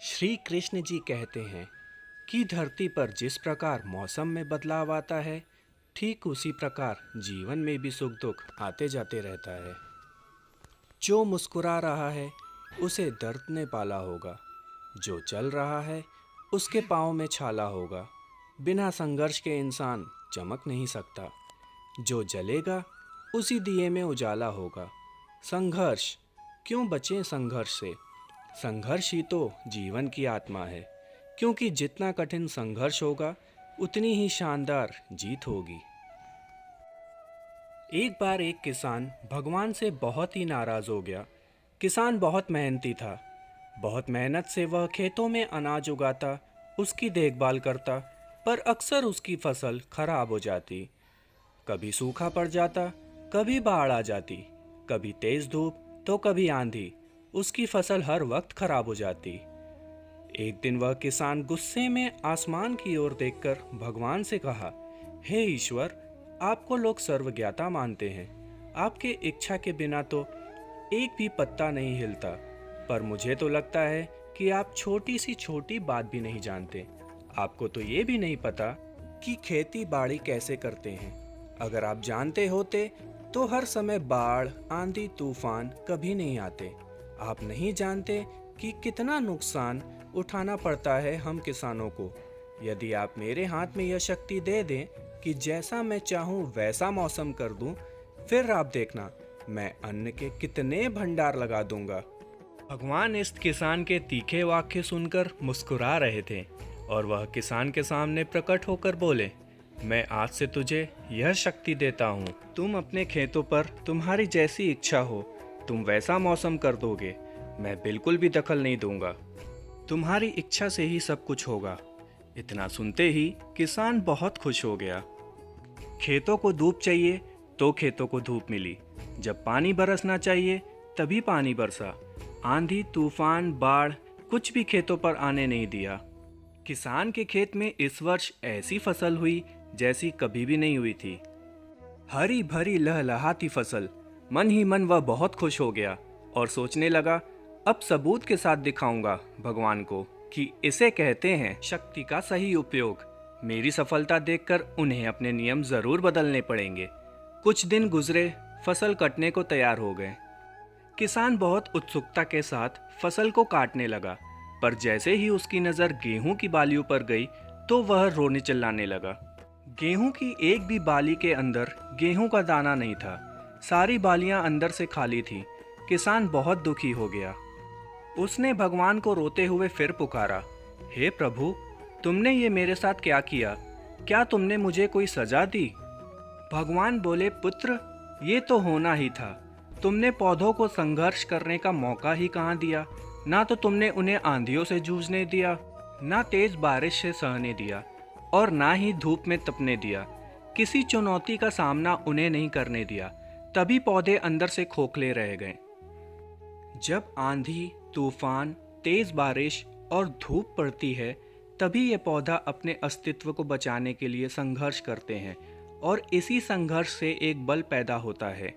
श्री कृष्ण जी कहते हैं कि धरती पर जिस प्रकार मौसम में बदलाव आता है, ठीक उसी प्रकार जीवन में भी सुख दुख आते जाते रहता है। जो मुस्कुरा रहा है उसे दर्द ने पाला होगा, जो चल रहा है उसके पाँव में छाला होगा। बिना संघर्ष के इंसान चमक नहीं सकता। जो जलेगा उसी दिए में उजाला होगा। संघर्ष, क्यों बचें संघर्ष से? संघर्ष ही तो जीवन की आत्मा है, क्योंकि जितना कठिन संघर्ष होगा उतनी ही शानदार जीत होगी। एक बार एक किसान भगवान से बहुत ही नाराज हो गया। किसान बहुत मेहनती था। बहुत मेहनत से वह खेतों में अनाज उगाता, उसकी देखभाल करता, पर अक्सर उसकी फसल खराब हो जाती। कभी सूखा पड़ जाता, कभी बाढ़ आ जाती, कभी तेज धूप तो कभी आंधी। उसकी फसल हर वक्त खराब हो जाती। एक दिन वह किसान गुस्से में आसमान की ओर देखकर भगवान से कहा, हे ईश्वर, आपको लोग सर्वज्ञाता मानते हैं। आपके इच्छा के बिना तो एक भी पत्ता नहीं हिलता, पर मुझे तो लगता है कि आप छोटी सी छोटी बात भी नहीं जानते। आपको तो ये भी नहीं पता कि खेती बाड़ी कैसे करते हैं। अगर आप जानते होते तो हर समय बाढ़, आंधी, तूफान कभी नहीं आते। आप नहीं जानते कि कितना नुकसान उठाना पड़ता है हम किसानों को। यदि आप मेरे हाथ में यह शक्ति दे दें कि जैसा मैं चाहूँ वैसा मौसम कर दूं, फिर आप देखना, मैं अन्न के कितने भंडार लगा दूंगा। भगवान इस किसान के तीखे वाक्य सुनकर मुस्कुरा रहे थे और वह किसान के सामने प्रकट होकर बोले, मैं आज से तुझे यह शक्ति देता हूँ। तुम अपने खेतों पर तुम्हारी जैसी इच्छा हो तुम वैसा मौसम कर दोगे। मैं बिल्कुल भी दखल नहीं दूंगा। तुम्हारी इच्छा से ही सब कुछ होगा। इतना सुनते ही किसान बहुत खुश हो गया। खेतों को धूप चाहिए तो खेतों को धूप मिली। जब पानी बरसना चाहिए तभी पानी बरसा। आंधी, तूफान, बाढ़ कुछ भी खेतों पर आने नहीं दिया। किसान के खेत में इस वर्ष ऐसी फसल हुई जैसी कभी भी नहीं हुई थी। हरी भरी लहलहाती फसल। मन ही मन वह बहुत खुश हो गया और सोचने लगा, अब सबूत के साथ दिखाऊंगा भगवान को कि इसे कहते हैं शक्ति का सही उपयोग। मेरी सफलता देखकर उन्हें अपने नियम जरूर बदलने पड़ेंगे। कुछ दिन गुजरे, फसल कटने को तैयार हो गए। किसान बहुत उत्सुकता के साथ फसल को काटने लगा, पर जैसे ही उसकी नज़र गेहूं की बालियों पर गई तो वह रोने चिल्लाने लगा। गेहूं की एक भी बाली के अंदर गेहूं का दाना नहीं था। सारी बालियां अंदर से खाली थी। किसान बहुत दुखी हो गया। उसने भगवान को रोते हुए फिर पुकारा, हे प्रभु, तुमने ये मेरे साथ क्या किया? क्या तुमने मुझे कोई सजा दी? भगवान बोले, पुत्र, ये तो होना ही था। तुमने पौधों को संघर्ष करने का मौका ही कहाँ दिया। ना तो तुमने उन्हें आंधियों से जूझने दिया, ना तेज बारिश से सहने दिया, और ना ही धूप में तपने दिया। किसी चुनौती का सामना उन्हें नहीं करने दिया। तभी पौधे अंदर से खोखले रह गए। जब आंधी, तूफान, तेज बारिश और धूप पड़ती है, तभी ये पौधा अपने अस्तित्व को बचाने के लिए संघर्ष करते हैं, और इसी संघर्ष से एक बल पैदा होता है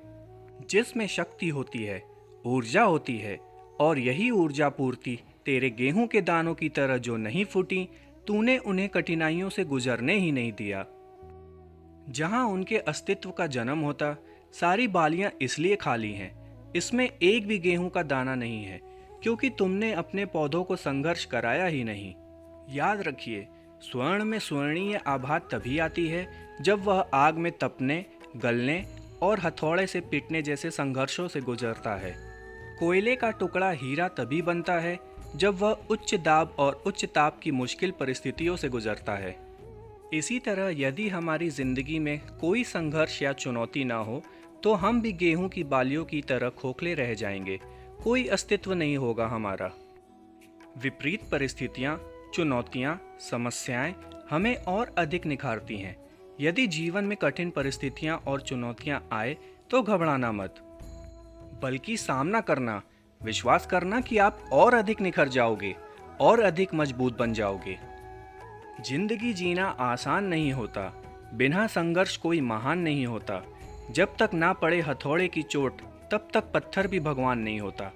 जिसमें शक्ति होती है, ऊर्जा होती है। और यही ऊर्जा पूर्ति तेरे गेहूं के दानों की तरह जो नहीं फूटी, तूने उन्हें कठिनाइयों से गुजरने ही नहीं दिया। जहां उनके अस्तित्व का जन्म होता, सारी बालियां इसलिए खाली हैं, इसमें एक भी गेहूं का दाना नहीं है, क्योंकि तुमने अपने पौधों को संघर्ष कराया ही नहीं। याद रखिए, स्वर्ण में स्वर्णीय आभा तभी आती है जब वह आग में तपने, गलने और हथौड़े से पीटने जैसे संघर्षों से गुजरता है। कोयले का टुकड़ा हीरा तभी बनता है जब वह उच्च दाब और उच्च ताप की मुश्किल परिस्थितियों से गुजरता है। इसी तरह यदि हमारी जिंदगी में कोई संघर्ष या चुनौती ना हो तो हम भी गेहूं की बालियों की तरह खोखले रह जाएंगे। कोई अस्तित्व नहीं होगा हमारा। विपरीत परिस्थितियां, चुनौतियां, समस्याएं हमें और अधिक निखारती हैं। यदि जीवन में कठिन परिस्थितियां और चुनौतियां आए तो घबराना मत, बल्कि सामना करना, विश्वास करना कि आप और अधिक निखर जाओगे और अधिक मजबूत बन जाओगे। जिंदगी जीना आसान नहीं होता। बिना संघर्ष कोई महान नहीं होता। जब तक ना पड़े हथौड़े की चोट, तब तक पत्थर भी भगवान नहीं होता।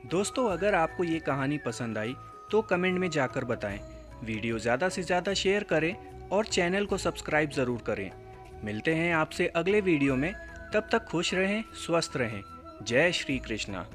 दोस्तों, अगर आपको ये कहानी पसंद आई तो कमेंट में जाकर बताएं। वीडियो ज़्यादा से ज़्यादा शेयर करें और चैनल को सब्सक्राइब ज़रूर करें। मिलते हैं आपसे अगले वीडियो में। तब तक खुश रहें, स्वस्थ रहें। जय श्री कृष्णा।